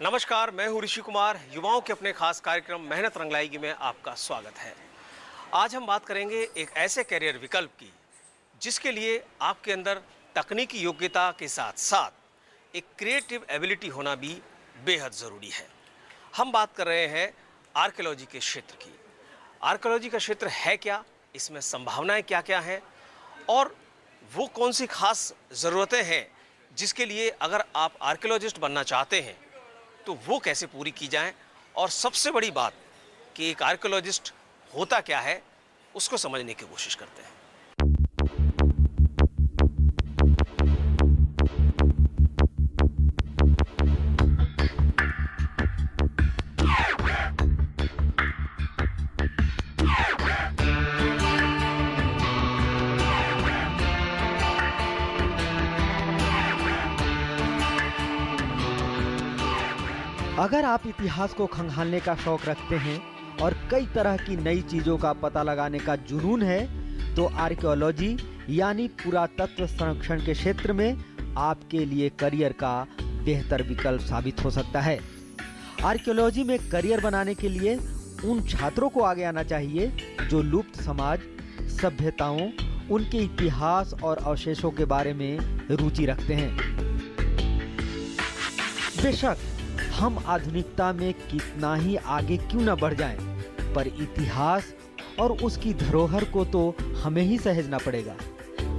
नमस्कार, मैं हूं ऋषि कुमार। युवाओं के अपने खास कार्यक्रम मेहनत रंग लाएगी में आपका स्वागत है। आज हम बात करेंगे एक ऐसे करियर विकल्प की जिसके लिए आपके अंदर तकनीकी योग्यता के साथ साथ एक क्रिएटिव एबिलिटी होना भी बेहद ज़रूरी है। हम बात कर रहे हैं आर्कियोलॉजी के क्षेत्र की। आर्कियोलॉजी का क्षेत्र है क्या, इसमें संभावनाएं क्या क्या हैं और वो कौन सी खास ज़रूरतें हैं जिसके लिए अगर आप आर्कियोलॉजिस्ट बनना चाहते हैं तो वो कैसे पूरी की जाएं, और सबसे बड़ी बात कि एक आर्कियोलॉजिस्ट होता क्या है उसको समझने की कोशिश करते हैं। अगर आप इतिहास को खंगालने का शौक रखते हैं और कई तरह की नई चीजों का पता लगाने का जुनून है तो आर्कियोलॉजी यानी पुरातत्व संरक्षण के क्षेत्र में आपके लिए करियर का बेहतर विकल्प साबित हो सकता है। आर्कियोलॉजी में करियर बनाने के लिए उन छात्रों को आगे आना चाहिए जो लुप्त समाज, सभ्यताओं, उनके इतिहास और अवशेषों के बारे में रुचि रखते हैं। बेशक हम आधुनिकता में कितना ही आगे क्यों न बढ़ जाएं, पर इतिहास और उसकी धरोहर को तो हमें ही सहेजना पड़ेगा।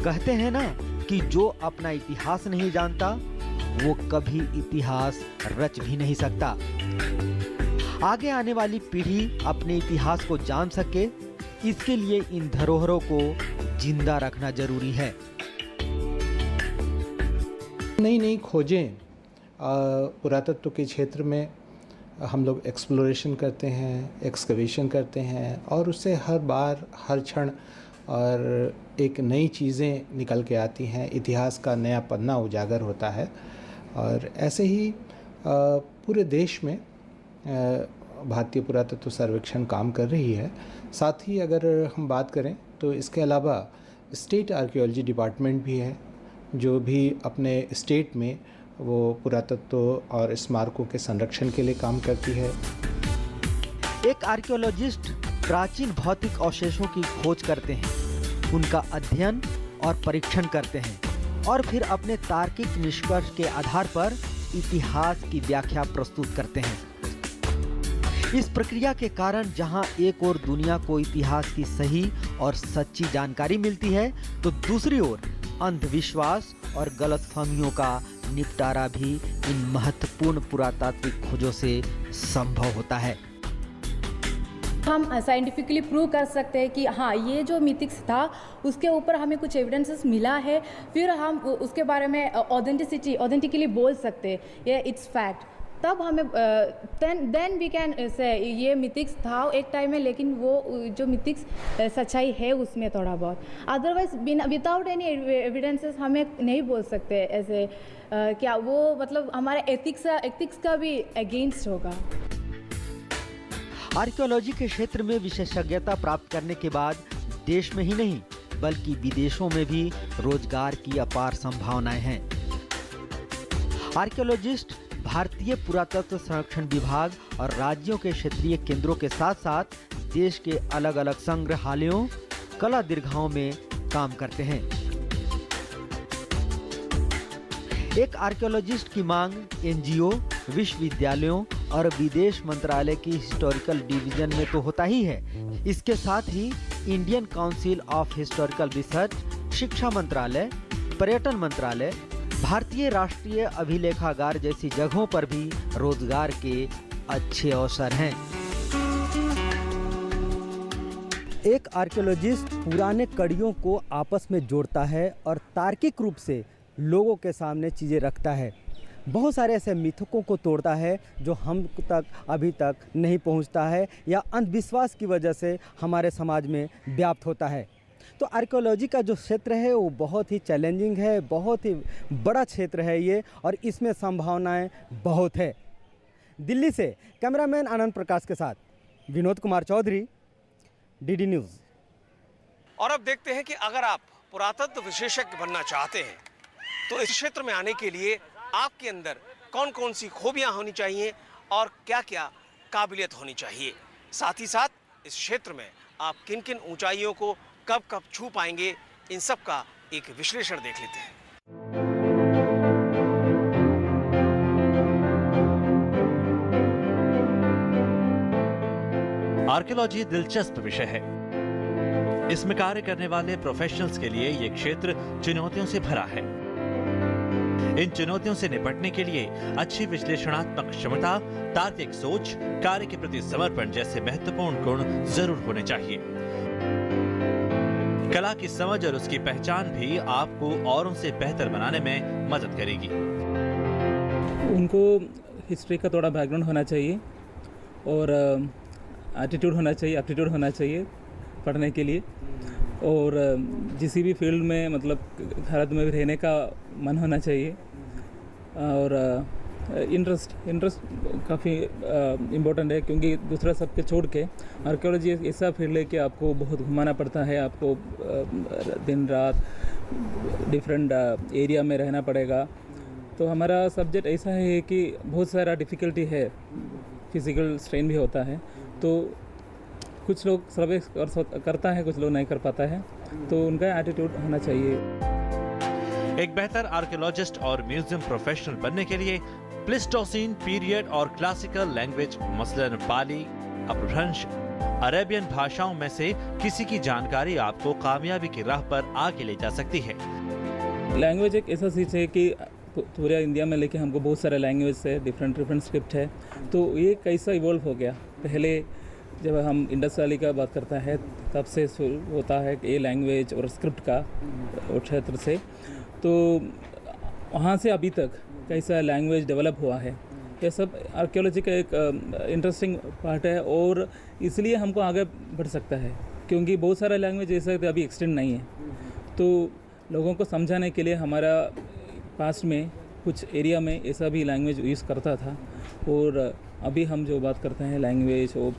कहते हैं ना कि जो अपना इतिहास नहीं जानता वो कभी इतिहास रच भी नहीं सकता। आगे आने वाली पीढ़ी अपने इतिहास को जान सके, इसके लिए इन धरोहरों को जिंदा रखना जरूरी है। नई नई खोजें पुरातत्व के क्षेत्र में हम लोग एक्सप्लोरेशन करते हैं, एक्सकवेशन करते हैं और उससे हर बार हर क्षण और एक नई चीज़ें निकल के आती हैं, इतिहास का नया पन्ना उजागर होता है। और ऐसे ही पूरे देश में भारतीय पुरातत्व सर्वेक्षण काम कर रही है। साथ ही अगर हम बात करें तो इसके अलावा स्टेट आर्कियोलॉजी डिपार्टमेंट भी है जो भी अपने स्टेट में वो पुरातत्व और स्मारकों के संरक्षण के लिए काम करती है। एक आर्कियोलॉजिस्ट प्राचीन भौतिक अवशेषों की खोज करते हैं, उनका अध्ययन और परीक्षण करते हैं और फिर अपने तार्किक निष्कर्ष के आधार पर इतिहास की व्याख्या प्रस्तुत करते हैं। इस प्रक्रिया के कारण जहां एक ओर दुनिया को इतिहास की सही और सच्ची जानकारी मिलती है तो दूसरी ओर अंधविश्वास और गलतफहमियों का निपटारा भी इन महत्वपूर्ण पुरातात्विक खोजों से संभव होता है। हम साइंटिफिकली प्रूव कर सकते हैं कि हाँ, ये जो मिथिक्स था उसके ऊपर हमें कुछ एविडेंसेस मिला है, फिर हम उसके बारे में ऑथेंटिकली बोल सकते हैं ये इट्स फैक्ट। तब हमें देन वी कैन से ये मिथिक्स था एक टाइम में, लेकिन वो जो मिथिक्स सच्चाई है उसमें थोड़ा बहुत। अदरवाइज विदाउट एनी एविडेंसेस हमें नहीं बोल सकते ऐसे क्या वो मतलब हमारे एथिक्स का भी अगेंस्ट होगा। आर्कियोलॉजी के क्षेत्र में विशेषज्ञता प्राप्त करने के बाद देश में ही नहीं बल्कि विदेशों में भी रोजगार की अपार संभावनाएं हैं। आर्कियोलॉजिस्ट भारतीय पुरातत्व संरक्षण विभाग और राज्यों के क्षेत्रीय केंद्रों के साथ साथ देश के अलग अलग संग्रहालयों, कला दीर्घाओं में काम करते हैं। एक आर्कियोलॉजिस्ट की मांग एनजीओ, विश्वविद्यालयों और विदेश मंत्रालय की हिस्टोरिकल डिवीजन में तो होता ही है, इसके साथ ही Indian council of historical research, शिक्षा मंत्रालय, पर्यटन मंत्रालय, भारतीय राष्ट्रीय अभिलेखागार जैसी जगहों पर भी रोजगार के अच्छे अवसर हैं। एक आर्कियोलॉजिस्ट पुराने कड़ियों को आपस में जोड़ता है और तार्किक रूप से लोगों के सामने चीज़ें रखता है। बहुत सारे ऐसे मिथकों को तोड़ता है जो हम तक अभी तक नहीं पहुंचता है या अंधविश्वास की वजह से हमारे समाज में व्याप्त होता है। तो आर्कियोलॉजी का जो क्षेत्र है वो बहुत ही चैलेंजिंग है, बहुत ही बड़ा क्षेत्र है ये, और इसमें संभावनाएं बहुत है। दिल्ली से कैमरामैन आनंद प्रकाश के साथ विनोद कुमार चौधरी, डीडी न्यूज़। और अब देखते हैं कि अगर आप पुरातत्व विशेषज्ञ बनना चाहते हैं तो इस क्षेत्र में आने के लिए आपके अंदर कौन कौन सी खूबियाँ होनी चाहिए और क्या क्या काबिलियत होनी चाहिए। साथ ही साथ इस क्षेत्र में आप किन किन ऊंचाइयों को कब कब छू पाएंगे, इन सब का एक विश्लेषण देख लेते हैं। आर्कियोलॉजी दिलचस्प विषय है। इसमें कार्य करने वाले प्रोफेशनल्स के लिए ये क्षेत्र चुनौतियों से भरा है। इन चुनौतियों से निपटने के लिए अच्छी विश्लेषणात्मक क्षमता, तार्किक सोच, कार्य के प्रति समर्पण जैसे महत्वपूर्ण गुण जरूर होने चाहिए। कला की समझ और उसकी पहचान भी आपको औरों से बेहतर बनाने में मदद करेगी। उनको हिस्ट्री का थोड़ा बैकग्राउंड होना चाहिए और एटीट्यूड होना चाहिए, एप्टीट्यूड होना चाहिए पढ़ने के लिए, और किसी भी फील्ड में मतलब भारत में रहने का मन होना चाहिए, और इंटरेस्ट काफ़ी इम्पोर्टेंट है, क्योंकि दूसरा सबके छोड़ के आर्कियोलॉजी एक ऐसा फील्ड है कि आपको बहुत घुमाना पड़ता है, आपको दिन रात डिफरेंट एरिया में रहना पड़ेगा। तो हमारा सब्जेक्ट ऐसा है कि बहुत सारा डिफ़िकल्टी है, फिज़िकल स्ट्रेन भी होता है, तो कुछ लोग सर्वे करता है, कुछ लोग नहीं कर पाता है, तो उनका एटीट्यूड होना चाहिए। एक बेहतर आर्कियोलॉजिस्ट और म्यूजियम प्रोफेशनल बनने के लिए प्लिस्टोसीन पीरियड और क्लासिकल लैंग्वेज मसलन पाली, अपभ्रंश, अरेबियन भाषाओं में से किसी की जानकारी आपको कामयाबी की राह पर आगे ले जा सकती है। लैंग्वेज एक ऐसा चीज़ है कि पूरे इंडिया में लेके हमको बहुत सारे लैंग्वेज है, डिफरेंट स्क्रिप्ट है, तो ये कैसा इवॉल्व हो गया। पहले जब हम इंडस वैली का बात करता है तब से शुरू होता है कि ये लैंग्वेज और स्क्रिप्ट का क्षेत्र से, तो वहाँ से अभी तक कैसा लैंग्वेज डेवलप हुआ है, ये सब आर्कियोलॉजी का एक इंटरेस्टिंग पार्ट है, और इसलिए हमको आगे बढ़ सकता है, क्योंकि बहुत सारा लैंग्वेज ऐसा अभी एक्सटेंड नहीं है। तो लोगों को समझाने के लिए हमारा पास्ट में कुछ एरिया में ऐसा भी लैंग्वेज यूज़ करता था, और अभी हम जो बात करते हैं लैंग्वेज वो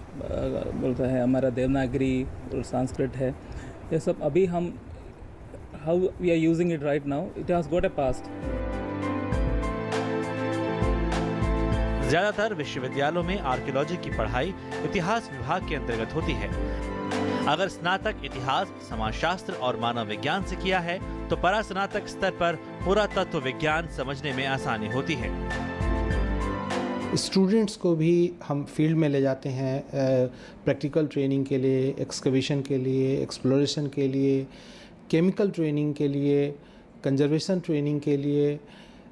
बोलता है हमारा देवनागरी और संस्कृत है, ये सब अभी हम how we are using it right now, it has got a past. ज्यादातर विश्वविद्यालयों में आर्कियोलॉजी की पढ़ाई इतिहास विभाग के अंतर्गत होती है। अगर स्नातक इतिहास, समाजशास्त्र और मानव विज्ञान से किया है तो परास्नातक स्तर पर पुरातत्व विज्ञान समझने में आसानी होती है। स्टूडेंट्स को भी हम फील्ड में ले जाते हैं प्रैक्टिकल ट्रेनिंग के लिए, एक्सकवेशन के लिए, एक्सप्लोरेशन के लिए, केमिकल ट्रेनिंग के लिए, कंजर्वेशन ट्रेनिंग के लिए,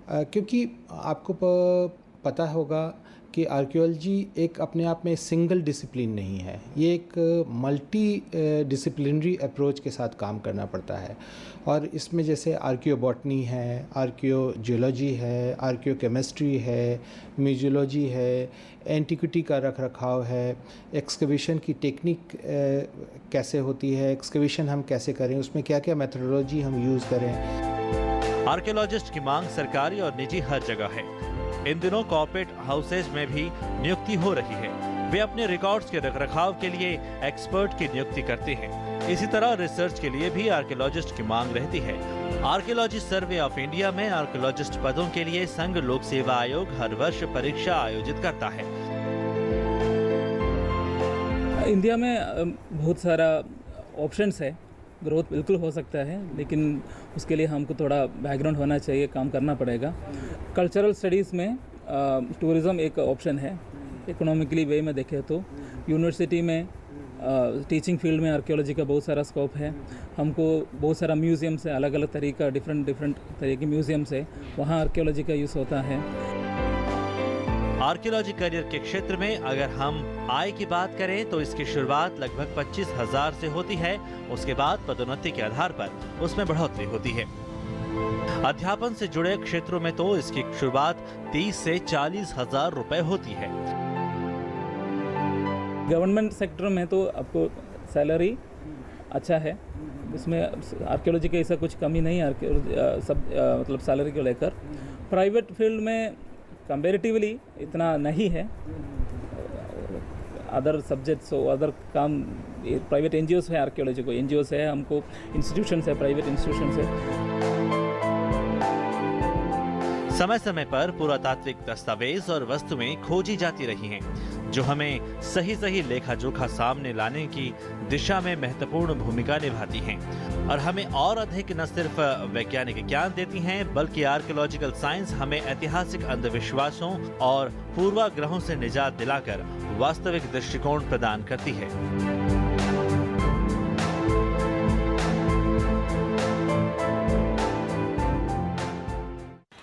क्योंकि आपको पता होगा कि आर्कियोलॉजी एक अपने आप में सिंगल डिसिप्लिन नहीं है, ये एक मल्टी डिसिप्लिनरी अप्रोच के साथ काम करना पड़ता है। और इसमें जैसे आर्कियोबॉटनी है, आर्कियोजियोलॉजी है, आर्कियोकेमिस्ट्री है, म्यूजियोलॉजी है, एंटिक्विटी का रखरखाव है, एक्सकवेशन की टेक्निक कैसे होती है, एक्सकवेशन हम कैसे करें, उसमें क्या क्या मेथोडोलॉजी हम यूज़ करें। आर्कियोलॉजिस्ट की मांग सरकारी और निजी हर जगह है। इन दिनों कॉर्पोरेट हाउसेज में भी नियुक्ति हो रही है। वे अपने रिकॉर्ड्स के रखरखाव के लिए एक्सपर्ट की नियुक्ति करते हैं। इसी तरह रिसर्च के लिए भी आर्कियोलॉजिस्ट की मांग रहती है। आर्कियोलॉजी सर्वे ऑफ इंडिया में आर्कियोलॉजिस्ट पदों के लिए संघ लोक सेवा आयोग हर वर्ष परीक्षा आयोजित करता है। इंडिया में बहुत सारा ऑप्शंस है, ग्रोथ बिल्कुल हो सकता है, लेकिन उसके लिए हमको थोड़ा बैकग्राउंड होना चाहिए, काम करना पड़ेगा। कल्चरल स्टडीज़ में टूरिज़्म एक ऑप्शन है। इकोनॉमिकली वे में देखें तो यूनिवर्सिटी में टीचिंग फील्ड में आर्कियोलॉजी का बहुत सारा स्कोप है। हमको बहुत सारा म्यूज़ियम से अलग अलग तरीका डिफरेंट तरह के म्यूज़ियम से वहाँ आर्कियोलॉजी का यूज़ होता है। आर्कियोलॉजी करियर के क्षेत्र में अगर हम आय की बात करें तो इसकी शुरुआत लगभग 25,000 से होती है। उसके बाद पदोन्नति के आधार पर उसमें बढ़ोतरी होती है। अध्यापन से जुड़े क्षेत्रों में तो इसकी शुरुआत 30 से 40,000 रुपए होती है। गवर्नमेंट सेक्टर में तो आपको सैलरी अच्छा है, इसमें आर्कियोलॉजी का ऐसा कुछ कमी नहीं है सब मतलब सैलरी को लेकर। प्राइवेट फील्ड में कंपैरेटिवली इतना नहीं है। अदर सब्जेक्ट्स हो, अदर काम प्राइवेट एनजीओस है, आर्कियोलॉजी को एनजीओस है, हमको इंस्टीट्यूशंस है, प्राइवेट इंस्टीट्यूशंस है। समय समय पर पुरातात्विक दस्तावेज और वस्तुएं खोजी जाती रही हैं, जो हमें सही सही लेखा जोखा सामने लाने की दिशा में महत्वपूर्ण भूमिका निभाती हैं और हमें और अधिक न सिर्फ वैज्ञानिक ज्ञान देती हैं, बल्कि आर्कियोलॉजिकल साइंस हमें ऐतिहासिक अंधविश्वासों और पूर्वाग्रहों से निजात दिलाकर वास्तविक दृष्टिकोण प्रदान करती है।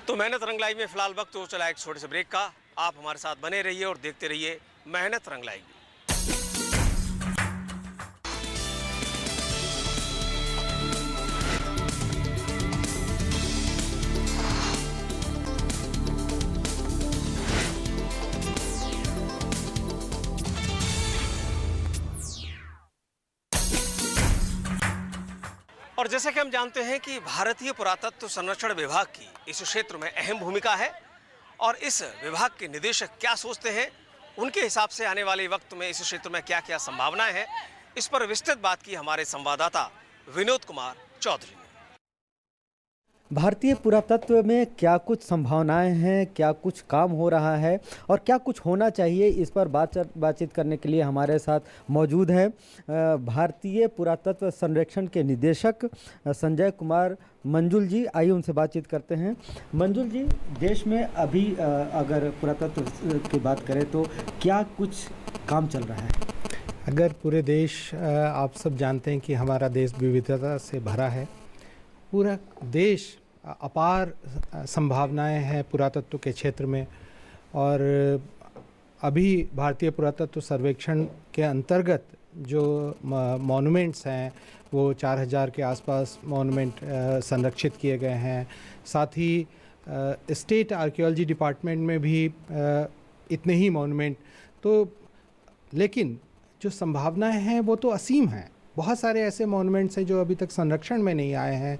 तो मेहनत रंग लाइव में फिलहाल वक्त हो चला एक छोटे से ब्रेक का। आप हमारे साथ बने रहिए और देखते रहिए मेहनत रंग लाइव। और जैसे कि हम जानते हैं कि भारतीय पुरातत्व संरक्षण विभाग की इस क्षेत्र में अहम भूमिका है और इस विभाग के निदेशक क्या सोचते हैं, उनके हिसाब से आने वाले वक्त में इस क्षेत्र में क्या क्या संभावनाएं हैं, इस पर विस्तृत बात की हमारे संवाददाता विनोद कुमार चौधरी ने। भारतीय पुरातत्व में क्या कुछ संभावनाएं हैं, क्या कुछ काम हो रहा है और क्या कुछ होना चाहिए, इस पर बातचीत करने के लिए हमारे साथ मौजूद हैं भारतीय पुरातत्व संरक्षण के निदेशक संजय कुमार मंजुल जी। आइए उनसे बातचीत करते हैं। मंजुल जी, देश में अभी अगर पुरातत्व की बात करें तो क्या कुछ काम चल रहा है? अगर पूरे देश, आप सब जानते हैं कि हमारा देश विविधता से भरा है। पूरा देश अपार संभावनाएं हैं पुरातत्व के क्षेत्र में और अभी भारतीय पुरातत्व सर्वेक्षण के अंतर्गत जो मॉन्यूमेंट्स हैं वो 4000 के आसपास मॉन्यूमेंट संरक्षित किए गए हैं। साथ ही स्टेट आर्कियोलॉजी डिपार्टमेंट में भी इतने ही मॉन्यूमेंट। तो लेकिन जो संभावनाएं हैं वो तो असीम हैं। बहुत सारे ऐसे मॉन्यूमेंट्स हैं जो अभी तक संरक्षण में नहीं आए हैं।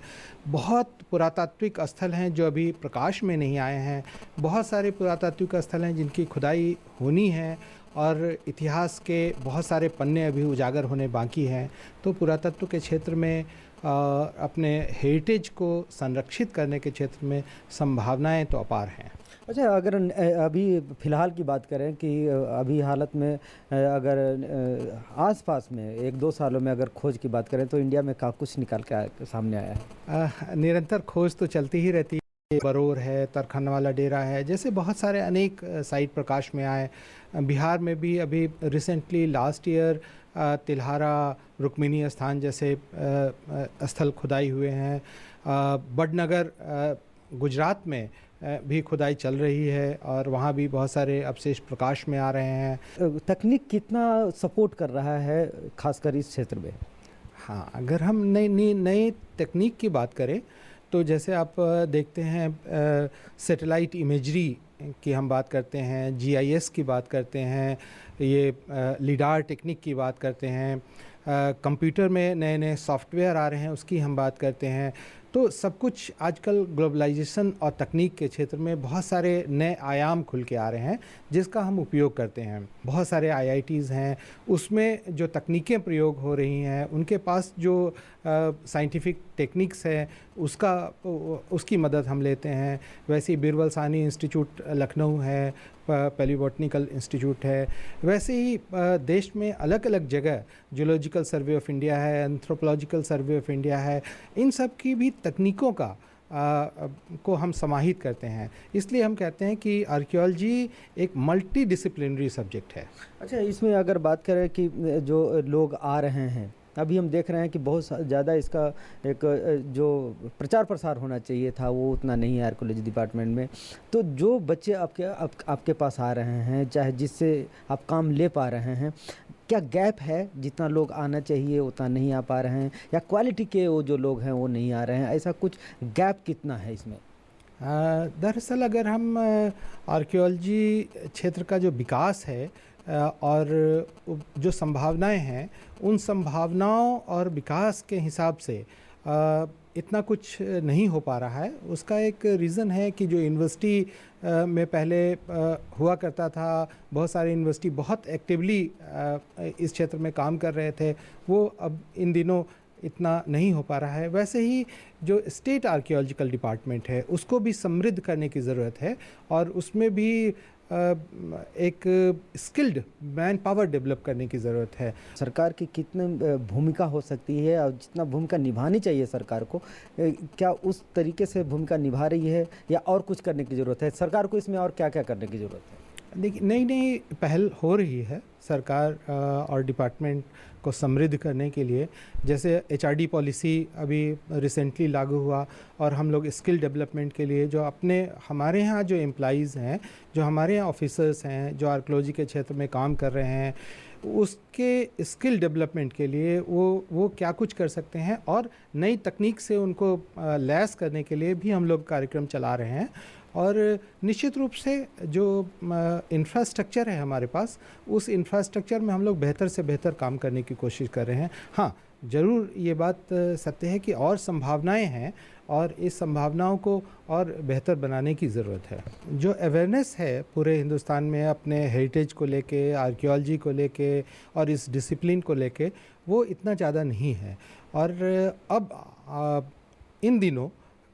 बहुत पुरातात्विक स्थल हैं जो अभी प्रकाश में नहीं आए हैं। बहुत सारे पुरातात्विक स्थल हैं जिनकी खुदाई होनी है और इतिहास के बहुत सारे पन्ने अभी उजागर होने बाकी हैं। तो पुरातत्व के क्षेत्र में अपने हेरिटेज को संरक्षित करने के क्षेत्र में संभावनाएं तो अपार हैं। अच्छा, अगर अभी फ़िलहाल की बात करें कि अभी हालत में अगर आसपास में 1-2 सालों में अगर खोज की बात करें तो इंडिया में क्या कुछ निकाल के सामने आया है? निरंतर खोज तो चलती ही रहती है। बरोर है, तरखन वाला डेरा है, जैसे बहुत सारे अनेक साइट प्रकाश में आए। बिहार में भी अभी रिसेंटली लास्ट ईयर तिल्हारा, रुक्मिणी स्थान जैसे स्थल खुदाई हुए हैं। बड़नगर गुजरात में भी खुदाई चल रही है और वहाँ भी बहुत सारे अवशेष प्रकाश में आ रहे हैं। तकनीक कितना सपोर्ट कर रहा है खासकर इस क्षेत्र में? हाँ, अगर हम नई तकनीक की बात करें तो जैसे आप देखते हैं सैटेलाइट इमेजरी की हम बात करते हैं, GIS की बात करते हैं, ये लिडार टेक्निक की बात करते हैं, कंप्यूटर में नए नए सॉफ्टवेयर आ रहे हैं उसकी हम बात करते हैं। तो सब कुछ आजकल ग्लोबलाइजेशन और तकनीक के क्षेत्र में बहुत सारे नए आयाम खुल के आ रहे हैं जिसका हम उपयोग करते हैं। बहुत सारे IITs हैं, उसमें जो तकनीकें प्रयोग हो रही हैं उनके पास जो साइंटिफिक टेक्निक्स है उसकी मदद हम लेते हैं। वैसे ही बिरबल साहनी इंस्टीट्यूट लखनऊ है, पैलियोबॉटनिकल इंस्टीट्यूट है। वैसे ही देश में अलग अलग जगह जूलॉजिकल सर्वे ऑफ इंडिया है, एंथ्रोपोलॉजिकल सर्वे ऑफ इंडिया है। इन सब की भी तकनीकों का को हम समाहित करते हैं। इसलिए हम कहते हैं कि आर्कियोलॉजी एक मल्टी डिसिप्लिनरी सब्जेक्ट है। अच्छा, इसमें अगर बात करें कि जो लोग आ रहे हैं, अभी हम देख रहे हैं कि बहुत ज़्यादा इसका एक जो प्रचार प्रसार होना चाहिए था वो उतना नहीं है आर्कियोलॉजी डिपार्टमेंट में। तो जो बच्चे आपके पास आ रहे हैं, चाहे जिससे आप काम ले पा रहे हैं, क्या गैप है? जितना लोग आना चाहिए उतना नहीं आ पा रहे हैं, या क्वालिटी के वो जो लोग हैं वो नहीं आ रहे हैं? ऐसा कुछ गैप कितना है इसमें? दरअसल अगर हम आर्कियोलॉजी क्षेत्र का जो विकास है और जो संभावनाएं हैं, उन संभावनाओं और विकास के हिसाब से इतना कुछ नहीं हो पा रहा है। उसका एक रीज़न है कि जो यूनिवर्सिटी में पहले हुआ करता था, बहुत सारे यूनिवर्सिटी बहुत एक्टिवली इस क्षेत्र में काम कर रहे थे, वो अब इन दिनों इतना नहीं हो पा रहा है। वैसे ही जो स्टेट आर्कियोलॉजिकल डिपार्टमेंट है उसको भी समृद्ध करने की ज़रूरत है और उसमें भी एक स्किल्ड मैन पावर डेवलप करने की ज़रूरत है। सरकार की कितनी भूमिका हो सकती है और जितना भूमिका निभानी चाहिए सरकार को, क्या उस तरीके से भूमिका निभा रही है या और कुछ करने की ज़रूरत है? सरकार को इसमें और क्या क्या करने की ज़रूरत है? देखिए, नई नई पहल हो रही है सरकार और डिपार्टमेंट को समृद्ध करने के लिए। जैसे HRD पॉलिसी अभी रिसेंटली लागू हुआ और हम लोग स्किल डेवलपमेंट के लिए जो हमारे यहाँ जो एम्प्लॉइज़ हैं, जो हमारे यहाँ ऑफिसर्स हैं, जो आर्कियोलॉजी के क्षेत्र में काम कर रहे हैं, उसके स्किल डेवलपमेंट के लिए वो क्या कुछ कर सकते हैं और नई तकनीक से उनको लैस करने के लिए भी हम लोग कार्यक्रम चला रहे हैं। और निश्चित रूप से जो इंफ्रास्ट्रक्चर है हमारे पास, उस इंफ्रास्ट्रक्चर में हम लोग बेहतर से बेहतर काम करने की कोशिश कर रहे हैं। हाँ, ज़रूर ये बात सत्य है कि और संभावनाएं हैं और इस संभावनाओं को और बेहतर बनाने की ज़रूरत है। जो अवेयरनेस है पूरे हिंदुस्तान में अपने हेरिटेज को लेके, आर्कियोलॉजी को लेके और इस डिसिप्लिन को लेके, वो इतना ज़्यादा नहीं है। और अब इन दिनों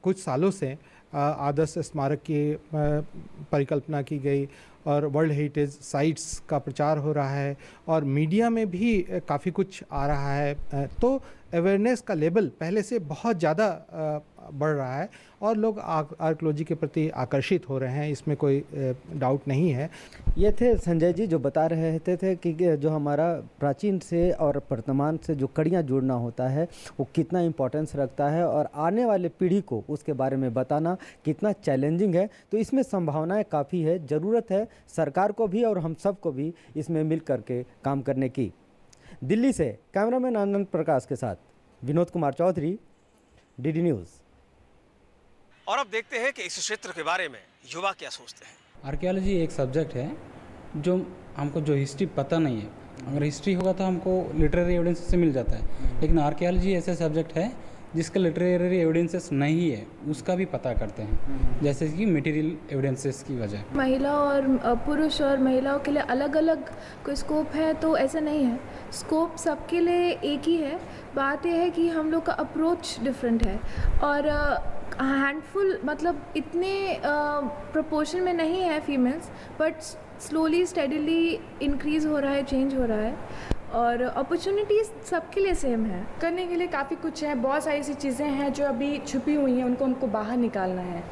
कुछ सालों से आदर्श स्मारक की परिकल्पना की गई और वर्ल्ड हेरिटेज साइट्स का प्रचार हो रहा है और मीडिया में भी काफ़ी कुछ आ रहा है। तो अवेयरनेस का लेवल पहले से बहुत ज़्यादा बढ़ रहा है और लोग आर्कियोलॉजी के प्रति आकर्षित हो रहे हैं, इसमें कोई डाउट नहीं है। ये थे संजय जी जो बता रहे थे कि जो हमारा प्राचीन से और वर्तमान से जो कड़ियाँ जोड़ना होता है वो कितना इम्पोर्टेंस रखता है और आने वाले पीढ़ी को उसके बारे में बताना कितना चैलेंजिंग है। तो इसमें संभावनाएं काफ़ी है, ज़रूरत है सरकार को भी और हम सब को भी इसमें मिल करके काम करने की। दिल्ली से कैमरामैन आनंद प्रकाश के साथ विनोद कुमार चौधरी, DD न्यूज़। और अब देखते हैं कि इस क्षेत्र के बारे में युवा क्या सोचते हैं। आर्कियोलॉजी एक सब्जेक्ट है जो हमको जो हिस्ट्री पता नहीं है, अगर हिस्ट्री होगा तो हमको लिटरेरी एविडेंस से मिल जाता है, लेकिन आर्कियोलॉजी ऐसा सब्जेक्ट है जिसका लिटरेरी एविडेंसेस नहीं है उसका भी पता करते हैं, जैसे कि मटेरियल एविडेंसेस की वजह। महिला और पुरुष और महिलाओं के लिए अलग अलग कोई स्कोप है तो ऐसा नहीं है, स्कोप सबके लिए एक ही है। बात यह है कि हम लोग का अप्रोच डिफरेंट है और हैंडफुल मतलब इतने प्रोपोर्शन में नहीं है females, but slowly steadily increase हो रहा है, चेंज हो रहा है और अपॉर्चुनिटीज़ सबके लिए सेम है। करने के लिए काफ़ी कुछ है, बहुत सारी ऐसी चीज़ें हैं जो अभी छुपी हुई हैं, उनको बाहर निकालना है।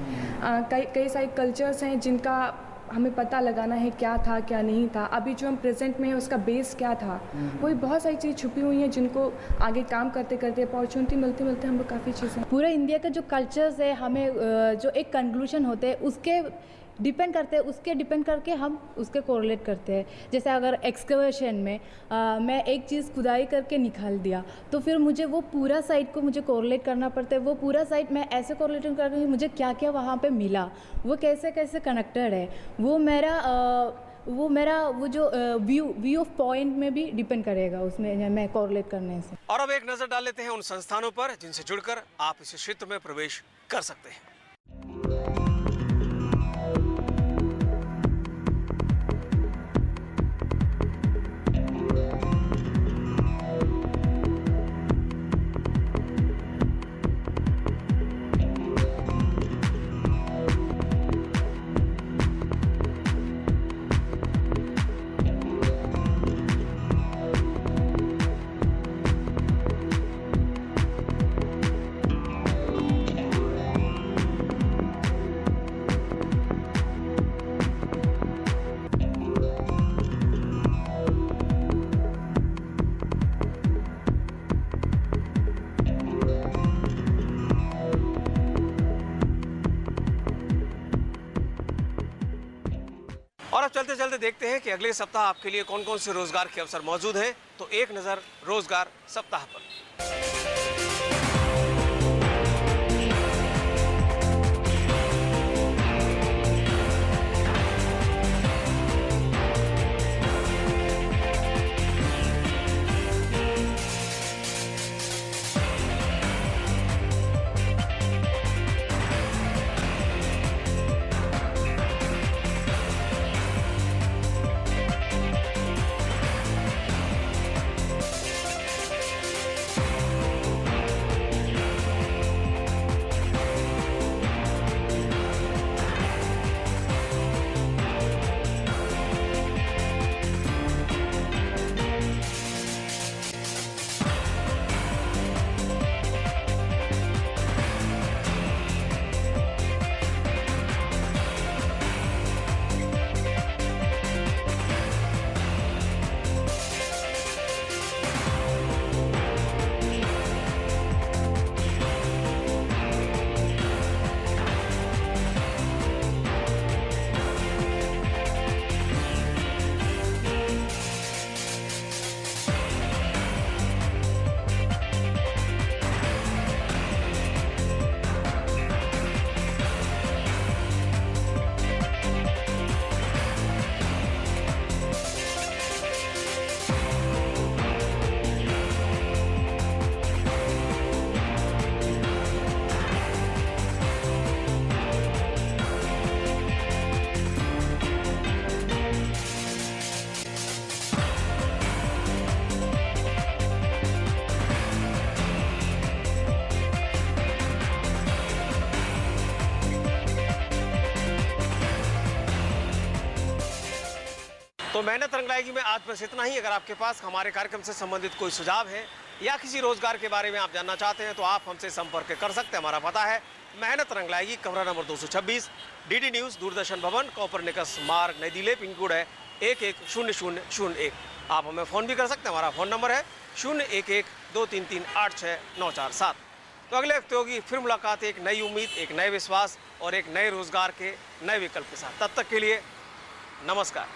कई सारे कल्चर्स हैं जिनका हमें पता लगाना है क्या था क्या नहीं था, अभी जो हम प्रेजेंट में है उसका बेस क्या था, वही बहुत सारी चीज़ छुपी हुई हैं जिनको आगे काम करते करते अपॉर्चुनिटी मिलते मिलते हम लोग काफ़ी चीज़ें। पूरे इंडिया का जो कल्चर्स है, हमें जो एक कंक्लूजन होते हैं उसके डिपेंड करते हैं, उसके डिपेंड करके हम उसके कोरिलेट करते हैं। जैसे अगर एक्सकवेशन में मैं एक चीज़ खुदाई करके निकाल दिया तो फिर मुझे वो पूरा साइट को मुझे कोरिलेट करना पड़ता है। वो पूरा साइट मैं ऐसे कोरिलेट करके मुझे क्या क्या वहाँ पे मिला, वो कैसे कैसे कनेक्टेड है, वो मेरा वो जो व्यू ऑफ पॉइंट में भी डिपेंड करेगा उसमें मैं कोरिलेट करने से। और अब एक नज़र डाल लेते हैं उन संस्थानों पर जिनसे जुड़कर आप इस क्षेत्र में प्रवेश कर सकते हैं। और अब चलते चलते देखते हैं कि अगले सप्ताह आपके लिए कौन कौन से रोजगार के अवसर मौजूद हैं। तो एक नज़र रोजगार सप्ताह पर। तो मेहनत रंग लाएगी में आज बस इतना ही। अगर आपके पास हमारे कार्यक्रम से संबंधित कोई सुझाव है या किसी रोजगार के बारे में आप जानना चाहते हैं तो आप हमसे संपर्क कर सकते हैं। हमारा पता है मेहनत रंग लाएगी, कमरा नंबर 226, DD न्यूज़, दूरदर्शन भवन, कोपरनिकस मार्ग, नई दिल्ली। पिन कोड है 110001। आप हमें फ़ोन भी कर सकते हैं। हमारा फ़ोन नंबर है 011-233-86-947। तो अगले हफ्ते होगी फिर मुलाकात एक नई उम्मीद, एक नए विश्वास और एक नए रोजगार के नए विकल्प के साथ। तब तक के लिए नमस्कार।